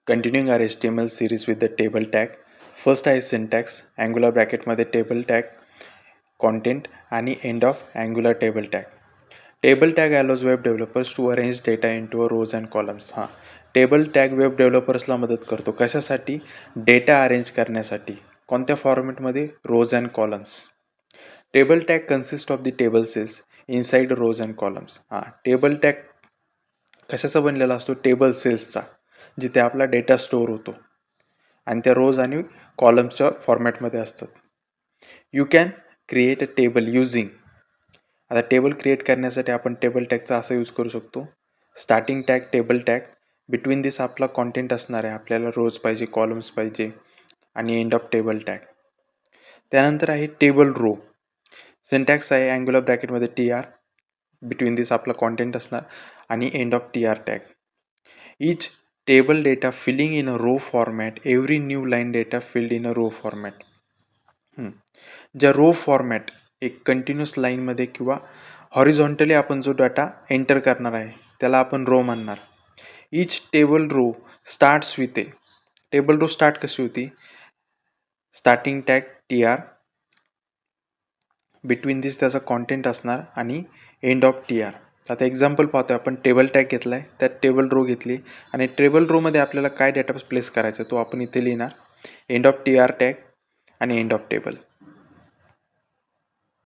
Continuing our HTML series with the table tag. First आहे syntax, angular bracket मध्ये table tag, content आणि end of angular table tag. Table tag allows web developers to arrange data into rows and columns. Table tag web डेव्हलपर्सला मदत करतो. कशासाठी? Data arrange करण्यासाठी. कोणत्या फॉर्मॅटमध्ये? Rows and columns. Table tag consist of the table cells inside rows and columns. Table tag कशाचा बनलेला असतो? टेबल सेल्सचा, जिथे आपला डेटा स्टोअर होतो आणि त्या रोज आणि कॉलम्सच्या फॉर्मॅटमध्ये असतात. You can create a table using. आता टेबल क्रिएट करण्यासाठी आपण टेबल टॅगचा असा यूज करू शकतो. Starting tag table tag, between this आपला कॉन्टेंट असणार आहे. आपल्याला रोज पाहिजे, कॉलम्स पाहिजे आणि एंड ऑफ टेबल टॅग. त्यानंतर आहे टेबल रो. सिंटॅक्स आहे अँग्युलर ब्रॅकेटमध्ये TR, बिटवीन दिस आपला कॉन्टेंट असणार आणि end of TR tag. Each table data filling in a row format, every new line data filled in a row format. ज्या row format एक continuous लाईनमध्ये किंवा horizontally आपण जो डाटा एंटर करणार आहे त्याला आपण रो म्हणणार. Each table row starts with a. Table row start कशी होती? Starting tag TR, between this त्याचा कॉन्टेंट असणार आणि एंड ऑफ TR. आता एक्झाम्पल पाहतो आपण. टेबल टॅग घेतला आहे, त्यात टेबल रो घेतली आणि टेबल रोमध्ये आपल्याला काय डेटा प्लेस करायचा तो आपण इथे लिहिणार. एंड ऑफ TR टॅग आणि एंड ऑफ टेबल.